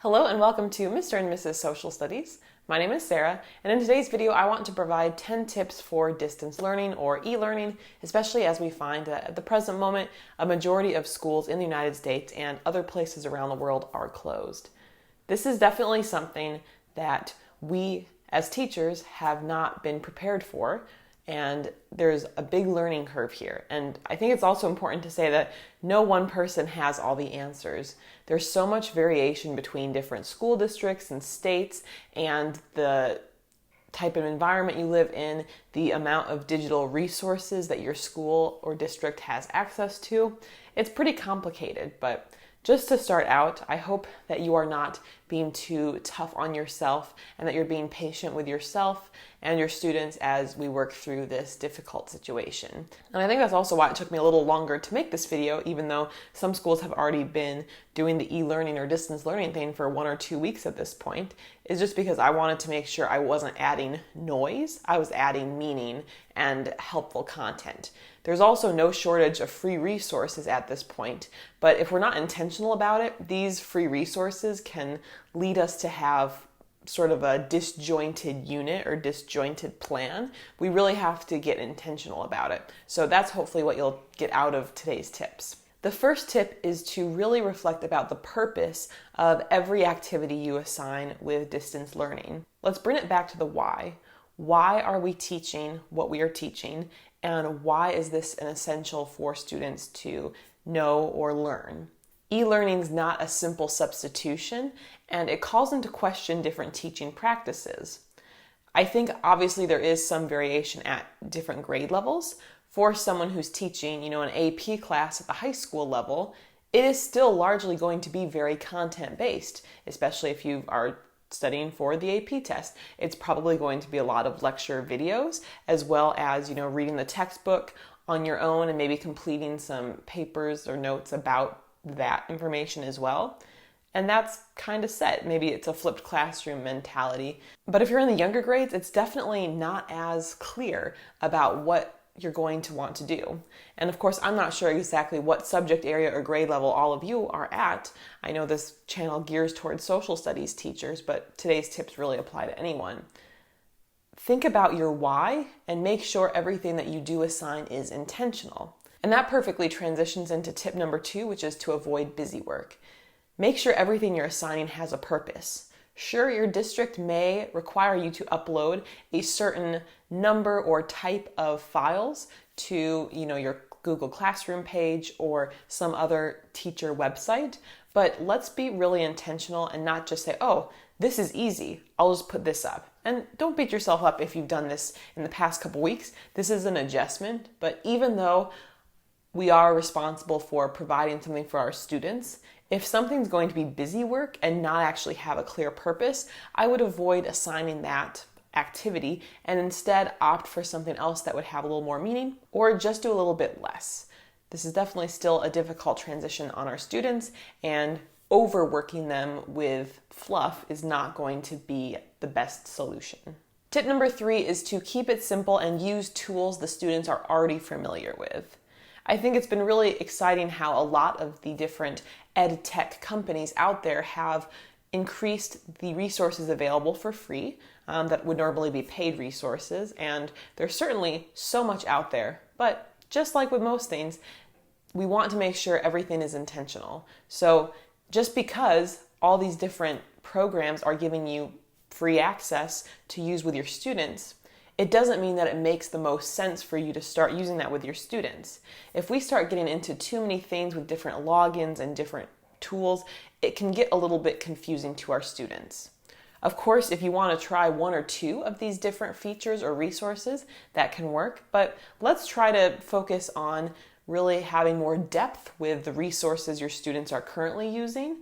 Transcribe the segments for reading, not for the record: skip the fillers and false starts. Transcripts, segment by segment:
Hello and welcome to Mr. and Mrs. Social Studies. My name is Sarah, and in today's video I want to provide 10 tips for distance learning or e-learning, especially as we find that at the present moment a majority of schools in the United States and other places around the world are closed. This is definitely something that we as teachers have not been prepared for, and there's a big learning curve here. And I think it's also important to say that no one person has all the answers. There's so much variation between different school districts and states, and the type of environment you live in, the amount of digital resources that your school or district has access to. It's pretty complicated, but just to start out, I hope that you are not being too tough on yourself and that you're being patient with yourself and your students as we work through this difficult situation. And I think that's also why it took me a little longer to make this video, even though some schools have already been doing the e-learning or distance learning thing for 1 or 2 weeks at this point, is just because I wanted to make sure I wasn't adding noise, I was adding meaning and helpful content. There's also no shortage of free resources at this point, but if we're not intentional about it, these free resources can lead us to have sort of a disjointed unit or disjointed plan. We really have to get intentional about it. So that's hopefully what you'll get out of today's tips. The first tip is to really reflect about the purpose of every activity you assign with distance learning. Let's bring it back to the why. Why are we teaching what we are teaching, and why is this an essential for students to know or learn? E-learning is not a simple substitution, and it calls into question different teaching practices. I think obviously there is some variation at different grade levels. For someone who's teaching, an AP class at the high school level, it is still largely going to be very content-based, especially if you are studying for the AP test. It's probably going to be a lot of lecture videos, as well as, reading the textbook on your own and maybe completing some papers or notes about that information as well. And that's kind of set. Maybe it's a flipped classroom mentality. But if you're in the younger grades, it's definitely not as clear about what you're going to want to do. And of course, I'm not sure exactly what subject area or grade level all of you are at. I know this channel gears towards social studies teachers, but today's tips really apply to anyone. Think about your why and make sure everything that you do assign is intentional. And that perfectly transitions into tip number 2, which is to avoid busy work. Make sure everything you're assigning has a purpose. Sure, your district may require you to upload a certain number or type of files to, your Google Classroom page or some other teacher website, but let's be really intentional and not just say, oh, this is easy, I'll just put this up. And don't beat yourself up if you've done this in the past couple weeks. This is an adjustment, but even though we are responsible for providing something for our students, if something's going to be busy work and not actually have a clear purpose, I would avoid assigning that activity and instead opt for something else that would have a little more meaning, or just do a little bit less. This is definitely still a difficult transition on our students, and overworking them with fluff is not going to be the best solution. Tip number 3 is to keep it simple and use tools the students are already familiar with. I think it's been really exciting how a lot of the different ed tech companies out there have increased the resources available for free that would normally be paid resources, and there's certainly so much out there. But just like with most things, we want to make sure everything is intentional. So just because all these different programs are giving you free access to use with your students, it doesn't mean that it makes the most sense for you to start using that with your students. If we start getting into too many things with different logins and different tools, it can get a little bit confusing to our students. Of course, if you want to try 1 or 2 of these different features or resources, that can work, but let's try to focus on really having more depth with the resources your students are currently using,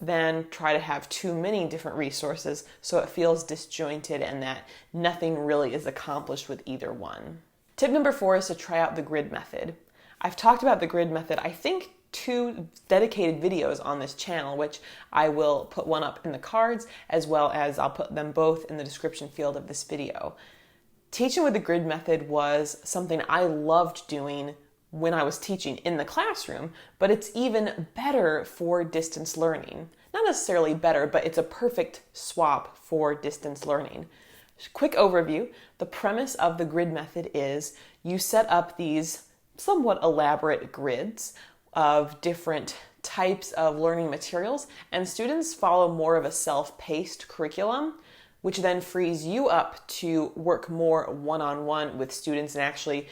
than try to have too many different resources so it feels disjointed and that nothing really is accomplished with either one. Tip number 4 is to try out the grid method. I've talked about the grid method, I think 2 dedicated videos on this channel, which I will put one up in the cards, as well as I'll put them both in the description field of this video. Teaching with the grid method was something I loved doing when I was teaching in the classroom, but it's even better for distance learning. not necessarily better, but it's a perfect swap for distance learning. Quick overview, the premise of the grid method is you set up these somewhat elaborate grids of different types of learning materials, and students follow more of a self-paced curriculum, which then frees you up to work more one-on-one with students and actually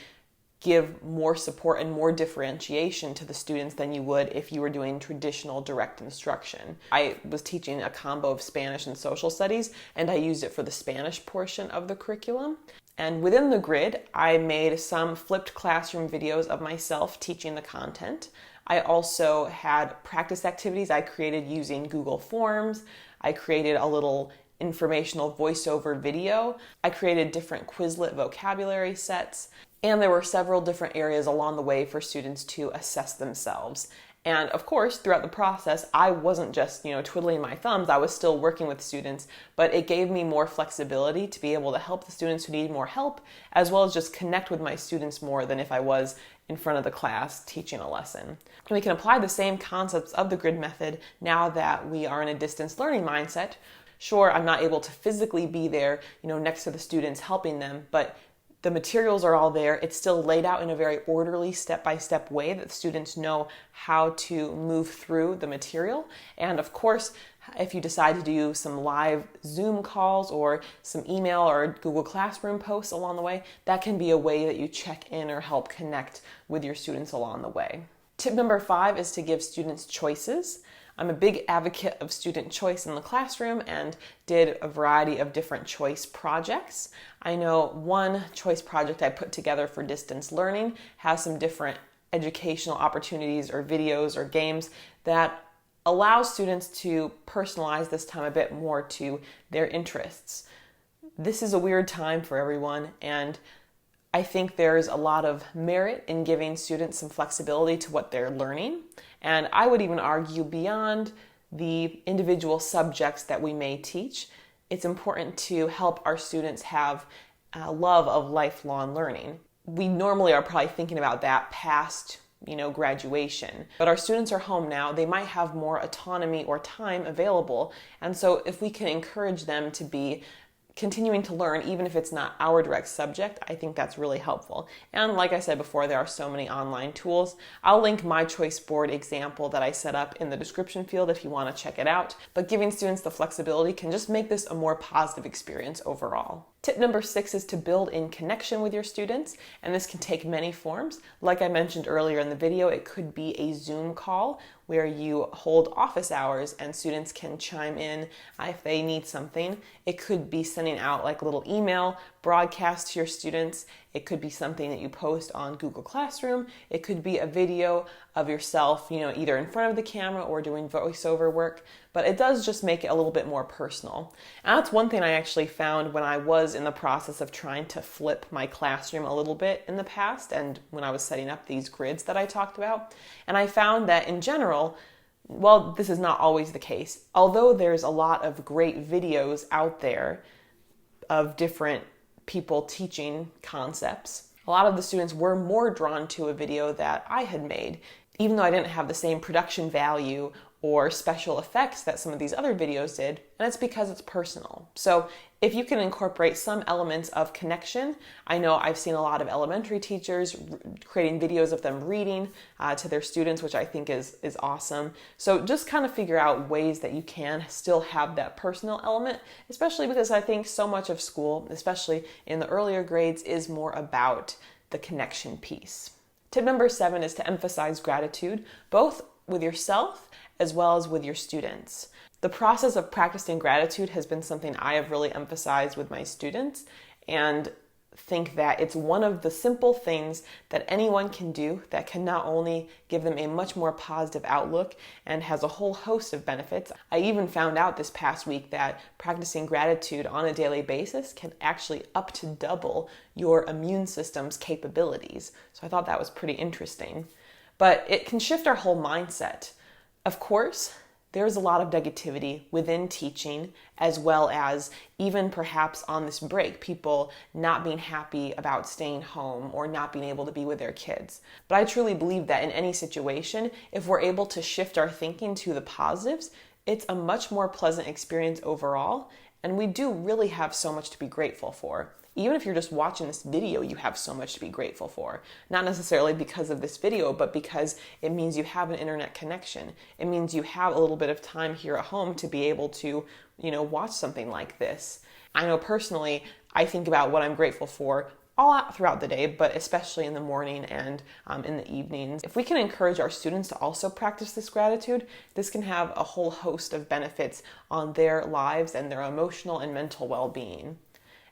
give more support and more differentiation to the students than you would if you were doing traditional direct instruction. I was teaching a combo of Spanish and social studies, and I used it for the Spanish portion of the curriculum. And within the grid, I made some flipped classroom videos of myself teaching the content. I also had practice activities I created using Google Forms. I created a little informational voiceover video. I created different Quizlet vocabulary sets. And there were several different areas along the way for students to assess themselves. And of course, throughout the process, I wasn't just, twiddling my thumbs. I was still working with students, but it gave me more flexibility to be able to help the students who need more help, as well as just connect with my students more than if I was in front of the class teaching a lesson. And we can apply the same concepts of the grid method now that we are in a distance learning mindset. Sure, I'm not able to physically be there, next to the students helping them, but the materials are all there. It's still laid out in a very orderly, step-by-step way that students know how to move through the material. And of course, if you decide to do some live Zoom calls or some email or Google Classroom posts along the way, that can be a way that you check in or help connect with your students along the way. Tip number 5 is to give students choices. I'm a big advocate of student choice in the classroom and did a variety of different choice projects. I know one choice project I put together for distance learning has some different educational opportunities or videos or games that allow students to personalize this time a bit more to their interests. This is a weird time for everyone, and I think there's a lot of merit in giving students some flexibility to what they're learning. And I would even argue beyond the individual subjects that we may teach, it's important to help our students have a love of lifelong learning. We normally are probably thinking about that past, graduation. But our students are home now. They might have more autonomy or time available. And so if we can encourage them to be continuing to learn, even if it's not our direct subject, I think that's really helpful. And like I said before, there are so many online tools. I'll link my choice board example that I set up in the description field if you want to check it out. But giving students the flexibility can just make this a more positive experience overall. Tip number 6 is to build in connection with your students, and this can take many forms. Like I mentioned earlier in the video, it could be a Zoom call where you hold office hours and students can chime in if they need something. It could be sending out like a little email broadcast to your students. It could be something that you post on Google Classroom. It could be a video of yourself, either in front of the camera or doing voiceover work, but it does just make it a little bit more personal. And that's one thing I actually found when I was in the process of trying to flip my classroom a little bit in the past and when I was setting up these grids that I talked about. And I found that in general, well, this is not always the case. Although there's a lot of great videos out there of different people teaching concepts, a lot of the students were more drawn to a video that I had made, even though I didn't have the same production value or special effects that some of these other videos did, and it's because it's personal. So if you can incorporate some elements of connection, I know I've seen a lot of elementary teachers creating videos of them reading to their students, which I think is awesome. So just kind of figure out ways that you can still have that personal element, especially because I think so much of school, especially in the earlier grades, is more about the connection piece. Tip number 7 is to emphasize gratitude, both with yourself as well as with your students. The process of practicing gratitude has been something I have really emphasized with my students, and think that it's one of the simple things that anyone can do that can not only give them a much more positive outlook and has a whole host of benefits. I even found out this past week that practicing gratitude on a daily basis can actually up to double your immune system's capabilities. So I thought that was pretty interesting. But it can shift our whole mindset. Of course, there's a lot of negativity within teaching, as well as even perhaps on this break, people not being happy about staying home or not being able to be with their kids. But I truly believe that in any situation, if we're able to shift our thinking to the positives, it's a much more pleasant experience overall, and we do really have so much to be grateful for. Even if you're just watching this video, you have so much to be grateful for. Not necessarily because of this video, but because it means you have an internet connection. It means you have a little bit of time here at home to be able to, watch something like this. I know personally, I think about what I'm grateful for all out throughout the day, but especially in the morning and in the evenings. If we can encourage our students to also practice this gratitude, this can have a whole host of benefits on their lives and their emotional and mental well-being.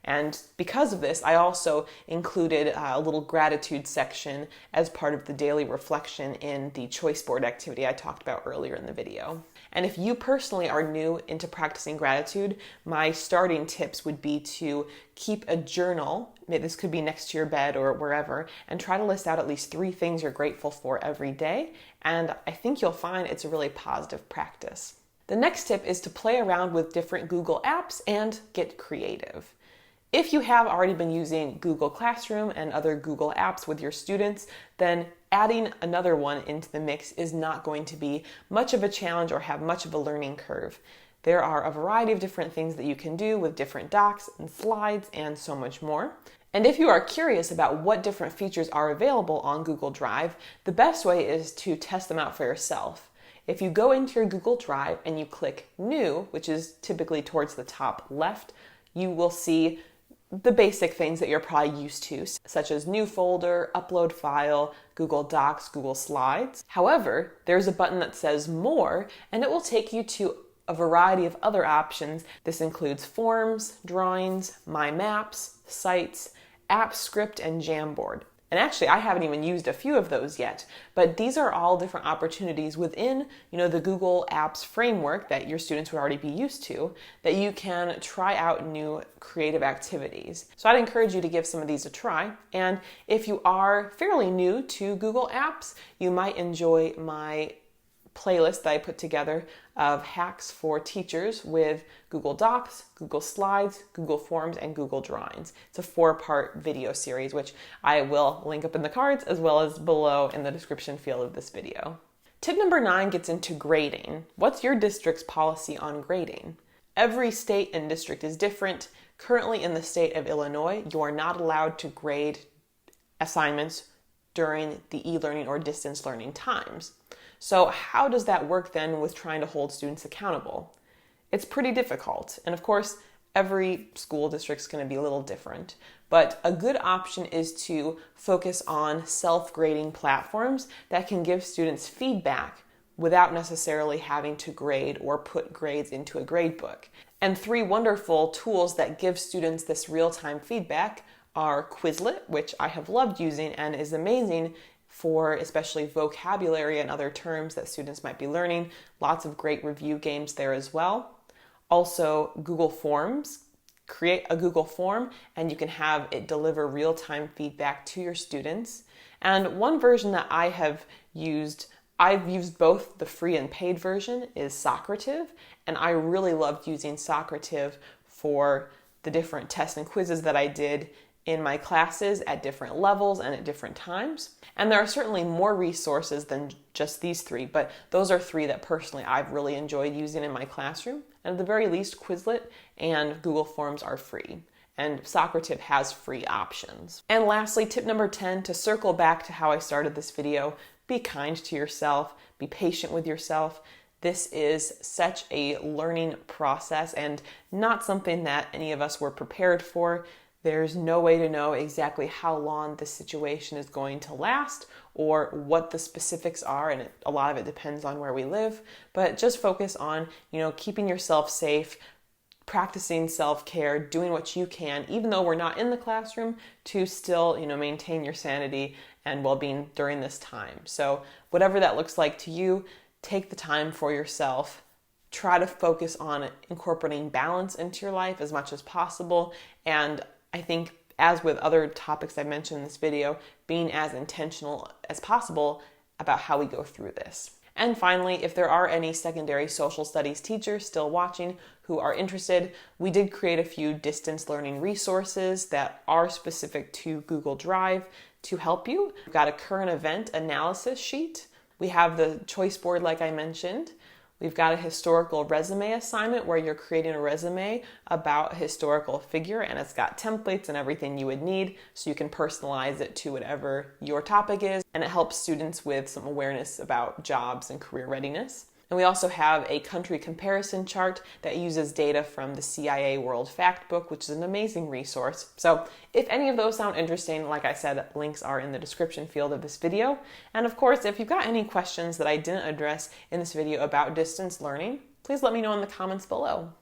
And because of this, I also included a little gratitude section as part of the daily reflection in the choice board activity I talked about earlier in the video. And if you personally are new into practicing gratitude, my starting tips would be to keep a journal. This could be next to your bed or wherever, and try to list out at least 3 things you're grateful for every day. And I think you'll find it's a really positive practice. The next tip is to play around with different Google apps and get creative. If you have already been using Google Classroom and other Google apps with your students, then adding another one into the mix is not going to be much of a challenge or have much of a learning curve. There are a variety of different things that you can do with different docs and slides and so much more. And if you are curious about what different features are available on Google Drive, the best way is to test them out for yourself. If you go into your Google Drive and you click New, which is typically towards the top left, you will see the basic things that you're probably used to, such as new folder, upload file, Google Docs, Google Slides. However, there's a button that says More, and it will take you to a variety of other options. This includes Forms, Drawings, My Maps, Sites, App Script, and Jamboard. And actually, I haven't even used a few of those yet, but these are all different opportunities within, the Google Apps framework that your students would already be used to, that you can try out new creative activities. So I'd encourage you to give some of these a try. And if you are fairly new to Google Apps, you might enjoy my playlist that I put together of hacks for teachers with Google Docs, Google Slides, Google Forms, and Google Drawings. It's a 4-part video series, which I will link up in the cards as well as below in the description field of this video. Tip number 9 gets into grading. What's your district's policy on grading? Every state and district is different. Currently in the state of Illinois, you are not allowed to grade assignments during the e-learning or distance learning times. So how does that work then with trying to hold students accountable? It's pretty difficult. And of course, every school district is going to be a little different. But a good option is to focus on self-grading platforms that can give students feedback without necessarily having to grade or put grades into a grade book. And 3 wonderful tools that give students this real-time feedback are Quizlet, which I have loved using and is amazing for especially vocabulary and other terms that students might be learning. Lots of great review games there as well. Also, Google Forms. Create a Google form and you can have it deliver real-time feedback to your students. And one version that I've used both the free and paid version, is Socrative, and I really loved using Socrative for the different tests and quizzes that I did in my classes at different levels and at different times. And there are certainly more resources than just these 3, but those are 3 that personally I've really enjoyed using in my classroom. And at the very least, Quizlet and Google Forms are free, and Socrative has free options. And lastly, tip number 10, to circle back to how I started this video, be kind to yourself, be patient with yourself. This is such a learning process and not something that any of us were prepared for. There's no way to know exactly how long this situation is going to last or what the specifics are, and a lot of it depends on where we live, but just focus on, keeping yourself safe, practicing self-care, doing what you can, even though we're not in the classroom, to still, maintain your sanity and well-being during this time. So whatever that looks like to you, take the time for yourself. Try to focus on incorporating balance into your life as much as possible, and I think, as with other topics I mentioned in this video, being as intentional as possible about how we go through this. And finally, if there are any secondary social studies teachers still watching who are interested, we did create a few distance learning resources that are specific to Google Drive to help you. We've got a current event analysis sheet. We have the choice board, like I mentioned. We've got a historical resume assignment where you're creating a resume about a historical figure, and it's got templates and everything you would need so you can personalize it to whatever your topic is, and it helps students with some awareness about jobs and career readiness. And we also have a country comparison chart that uses data from the CIA World Factbook, which is an amazing resource. So if any of those sound interesting, like I said, links are in the description field of this video. And of course, if you've got any questions that I didn't address in this video about distance learning, please let me know in the comments below.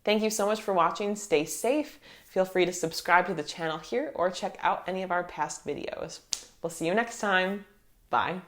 Thank you so much for watching. Stay safe. Feel free to subscribe to the channel here or check out any of our past videos. We'll see you next time. Bye.